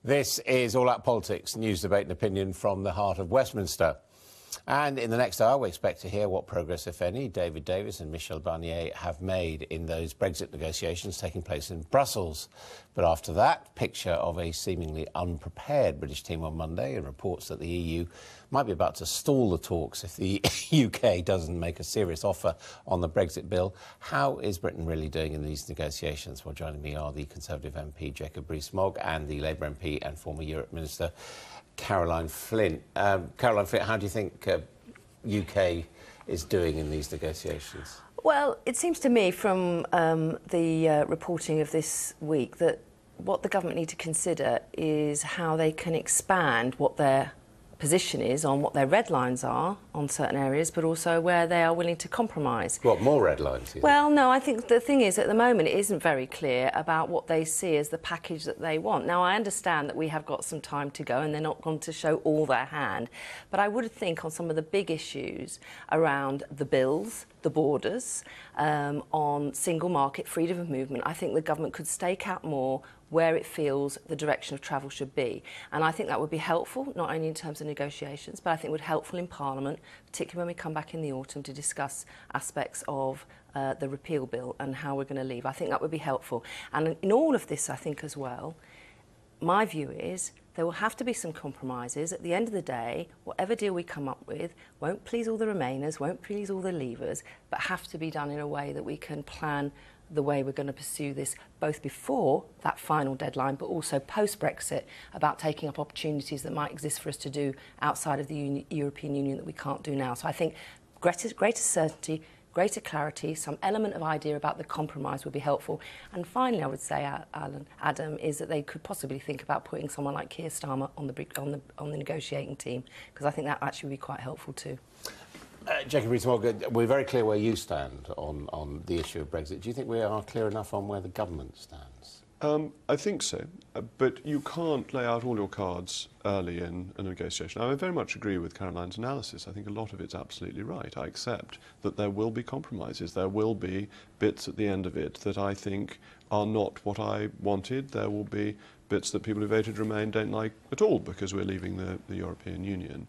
This is All Out Politics, news, debate and opinion from the heart of Westminster. And in the next hour, we expect to hear what progress, if any, David Davis and Michel Barnier have made in those Brexit negotiations taking place in Brussels. But after that, picture of a seemingly unprepared British team on Monday and reports that the EU might be about to stall the talks if the UK doesn't make a serious offer on the Brexit bill. How is Britain really doing in these negotiations? Well, joining me are the Conservative MP Jacob Rees-Mogg and the Labour MP and former Europe Minister Caroline Flint. Caroline Flint, how do you think UK is doing in these negotiations? Well, it seems to me from the reporting of this week that what the government need to consider is how they can expand what their position is on what their red lines are on certain areas, but also where they are willing to compromise. What, more red lines? Well, no, I think the thing is, at the moment, it isn't very clear about what they see as the package that they want. Now, I understand that we have got some time to go and they're not going to show all their hand, but I would think on some of the big issues around the bills, the borders, on single market, freedom of movement, I think the government could stake out more where it feels the direction of travel should be. And I think that would be helpful, not only in terms of negotiations, but I think it would be helpful in Parliament, particularly when we come back in the autumn to discuss aspects of the repeal bill and how we're going to leave. I think that would be helpful. And in all of this, I think as well, my view is there will have to be some compromises. At the end of the day, whatever deal we come up with won't please all the Remainers, won't please all the Leavers, but have to be done in a way that we can plan the way we're going to pursue this, both before that final deadline, but also post-Brexit, about taking up opportunities that might exist for us to do outside of the European Union that we can't do now. So I think greater certainty, greater clarity, some element of idea about the compromise would be helpful. And finally, I would say, Adam, is that they could possibly think about putting someone like Keir Starmer on the negotiating team, because I think that actually would be quite helpful too. Jacob Rees-Mogg, we're very clear where you stand on the issue of Brexit. Do you think we are clear enough on where the government stands? I think so, but you can't lay out all your cards early in a negotiation. I very much agree with Caroline's analysis. I think a lot of it's absolutely right. I accept that there will be compromises. There will be bits at the end of it that I think are not what I wanted. There will be bits that people who voted Remain don't like at all because we're leaving the European Union.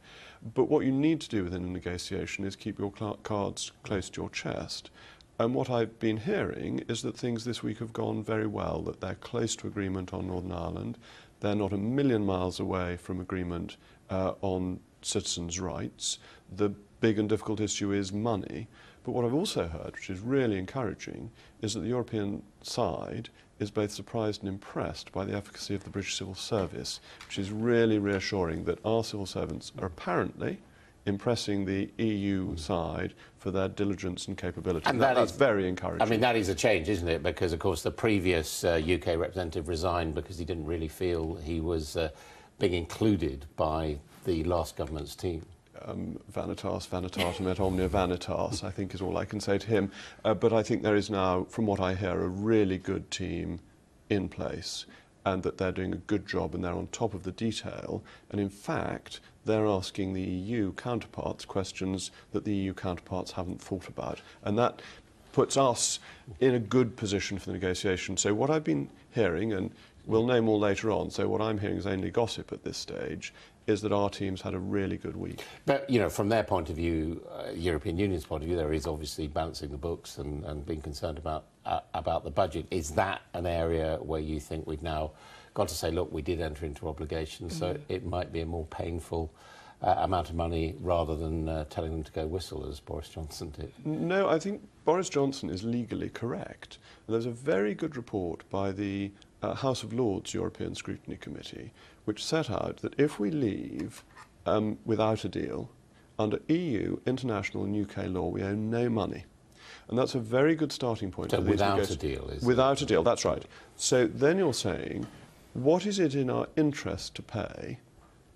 But what you need to do within a negotiation is keep your cards close to your chest. And what I've been hearing is that things this week have gone very well, that they're close to agreement on Northern Ireland. They're not a million miles away from agreement on citizens' rights. The big and difficult issue is money. But what I've also heard, which is really encouraging, is that the European side is both surprised and impressed by the efficacy of the British civil service, which is really reassuring that our civil servants are apparently impressing the EU side for their diligence and capability. And that's very encouraging. I mean, that is a change, isn't it? Because, of course, the previous UK representative resigned because he didn't really feel he was being included by the last government's team. Vanitas, vanitatum et omnia vanitas, I think is all I can say to him. But I think there is now, from what I hear, a really good team in place, and that they're doing a good job and they're on top of the detail. And in fact, they're asking the EU counterparts questions that the EU counterparts haven't thought about. And that puts us in a good position for the negotiation. So what I've been hearing, and we'll know more later on, so what I'm hearing is only gossip at this stage, is that our team's had a really good week. But, you know, from their point of view, European Union's point of view, there is obviously balancing the books and being concerned about the budget. Is that an area where you think we've now got to say, look, we did enter into obligations, so it might be a more painful amount of money rather than telling them to go whistle, as Boris Johnson did? No, I think Boris Johnson is legally correct. And there's a very good report by the House of Lords European Scrutiny Committee, which set out that if we leave without a deal, under EU, international and UK law, we owe no money. And that's a very good starting point. So for these without a deal, is it? Without a deal, that's right. So then you're saying, what is it in our interest to pay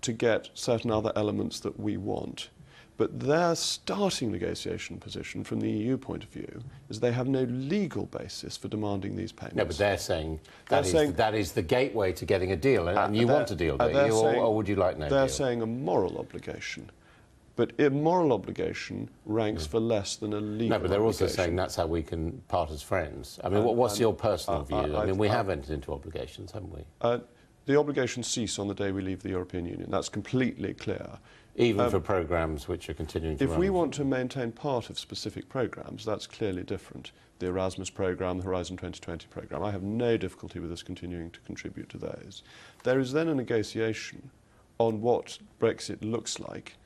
to get certain other elements that we want? But their starting negotiation position from the EU point of view is they have no legal basis for demanding these payments. No, but they're saying that is the gateway to getting a deal, and you want a deal, don't you? Or would you like no deal? They're saying a moral obligation. But a moral obligation ranks for less than a legal obligation. No, but they're also saying that's how we can part as friends. I mean, what's your personal view? I mean, we have entered into obligations, haven't we? the obligations cease on the day we leave the European Union. That's completely clear. Even for programmes which are continuing to run? If we want to maintain part of specific programmes, that's clearly different. The Erasmus programme, the Horizon 2020 programme, I have no difficulty with us continuing to contribute to those. There is then a negotiation on what Brexit looks like,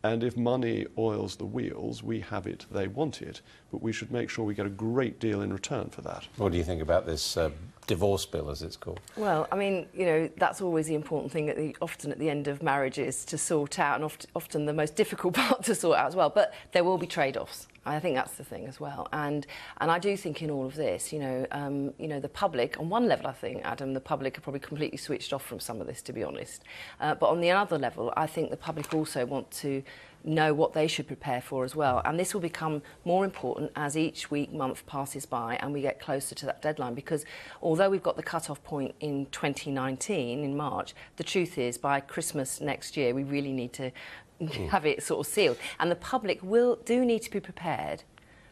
and if money oils the wheels, we have it, they want it, but we should make sure we get a great deal in return for that. What do you think about this divorce bill, as it's called? Well, I mean, you know, that's always the important thing often at the end of marriages to sort out, and often the most difficult part to sort out as well. But there will be trade-offs. I think that's the thing as well. And I do think in all of this, you know, the public, on one level, I think, Adam, the public are probably completely switched off from some of this, to be honest. But on the other level, I think the public also want to know what they should prepare for as well. And this will become more important as each week, month passes by and we get closer to that deadline, because although we've got the cut-off point in 2019, in March, the truth is by Christmas next year, we really need to have it sort of sealed. And the public do need to be prepared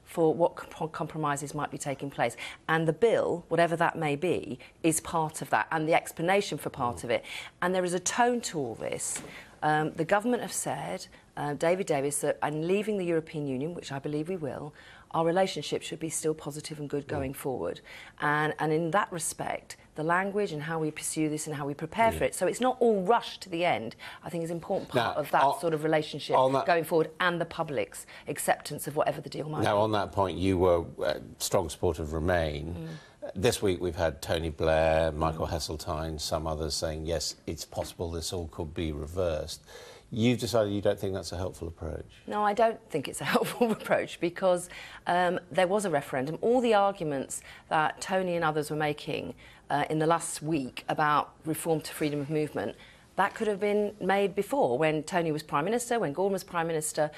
for what compromises might be taking place. And the bill, whatever that may be, is part of that, and the explanation for part of it. And there is a tone to all this. The government have said, David Davis, that in leaving the European Union, which I believe we will, our relationship should be still positive and good going forward. And in that respect, the language and how we pursue this and how we prepare for it. So it's not all rushed to the end. I think is an important part of that sort of relationship going forward, and the public's acceptance of whatever the deal might be. Now, on that point, you were a strong supporter of Remain. This week we've had Tony Blair, Michael Heseltine, some others saying, yes, it's possible this all could be reversed. You've decided you don't think that's a helpful approach? No, I don't think it's a helpful approach, because there was a referendum. All the arguments that Tony and others were making in the last week about reform to freedom of movement, that could have been made before, when Tony was Prime Minister, when Gordon was Prime Minister,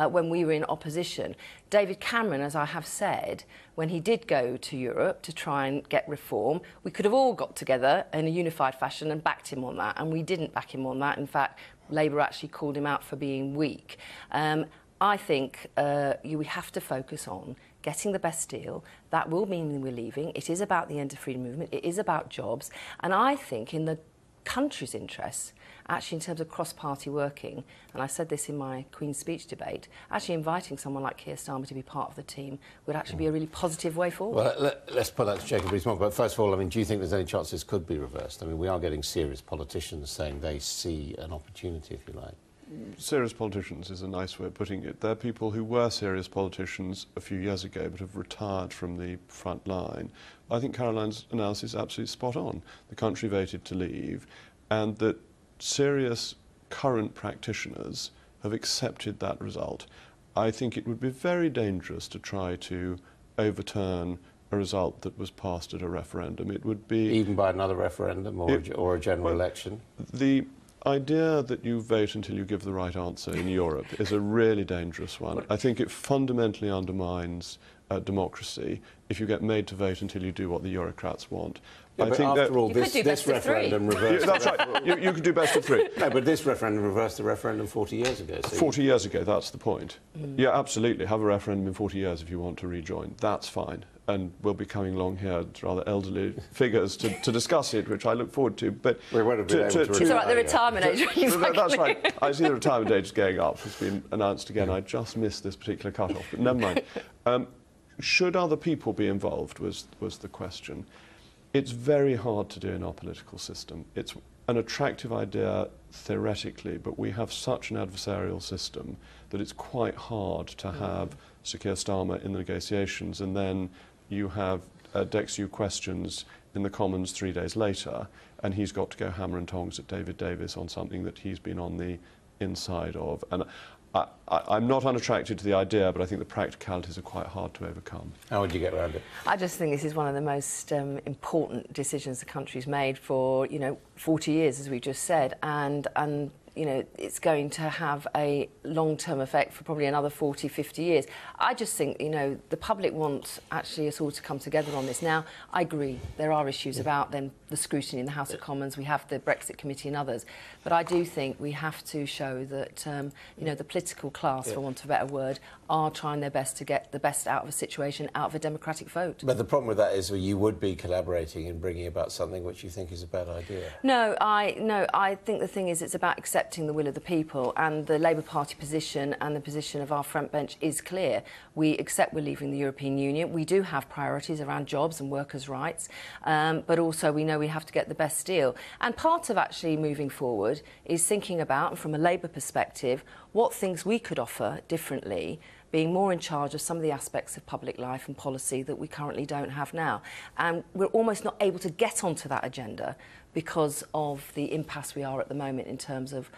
when we were in opposition. David Cameron, as I have said, when he did go to Europe to try and get reform, we could have all got together in a unified fashion and backed him on that, and we didn't back him on that. In fact, Labour actually called him out for being weak. I think we have to focus on getting the best deal. That will mean we're leaving. It is about the end of freedom movement. It is about jobs. And I think in the country's interests, actually in terms of cross-party working, and I said this in my Queen's Speech debate, actually inviting someone like Keir Starmer to be part of the team would actually be a really positive way forward. Well, let's put that to Jacob Rees-Mogg. But first of all, I mean, do you think there's any chance this could be reversed? I mean, we are getting serious politicians saying they see an opportunity, if you like. Serious politicians is a nice way of putting it. They're people who were serious politicians a few years ago but have retired from the front line. I think Caroline's analysis is absolutely spot on. The country voted to leave, and that serious current practitioners have accepted that result. I think it would be very dangerous to try to overturn a result that was passed at a referendum. It would be... Even by another referendum or a general election? The idea that you vote until you give the right answer in Europe is a really dangerous one. I think it fundamentally undermines democracy if you get made to vote until you do what the Eurocrats want. Yeah, I but think after all, this referendum reversed... That's right. You could do best of three. No, but this referendum reversed the referendum 40 years ago. So 40 years ago, that's the point. Yeah, absolutely. Have a referendum in 40 years if you want to rejoin. That's fine. And we'll be coming along here, rather elderly figures, to discuss it, which I look forward to. But we won't have been able to it's all right, the retirement age. Exactly. That's right. I see the retirement age is going up. It's been announced again. I just missed this particular cut-off, but never mind. Should other people be involved was the question. It's very hard to do in our political system. It's an attractive idea theoretically, but we have such an adversarial system that it's quite hard to have Sir Keir Starmer in the negotiations, and then you have Dexu questions in the Commons 3 days later, and he's got to go hammer and tongs at David Davis on something that he's been on the inside of. And I'm not unattracted to the idea, but I think the practicalities are quite hard to overcome. How would you get around it? I just think this is one of the most important decisions the country's made for, 40 years, as we just said, and it's going to have a long-term effect for probably another 40, 50 years. I just think, the public wants actually us all to come together on this. Now, I agree, there are issues about then the scrutiny in the House of Commons, we have the Brexit Committee and others. But I do think we have to show that, you know, the political class, for want of a better word, are trying their best to get the best out of a situation, out of a democratic vote. But the problem with that is you would be collaborating in bringing about something which you think is a bad idea. No, I think the thing is it's about accepting the will of the people, and the Labour Party position and the position of our front bench is clear. We accept we're leaving the European Union. We do have priorities around jobs and workers' rights, but also we know we have to get the best deal. And part of actually moving forward is thinking about, from a Labour perspective, what things we could offer differently, being more in charge of some of the aspects of public life and policy that we currently don't have now. And we're almost not able to get onto that agenda because of the impasse we are at the moment in terms of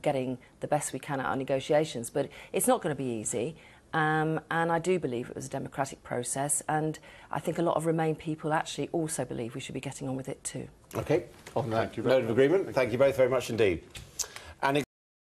getting the best we can out of our negotiations. But it's not going to be easy. And I do believe it was a democratic process, and I think a lot of Remain people actually also believe we should be getting on with it too. OK, on that note of agreement, thank you both very much indeed.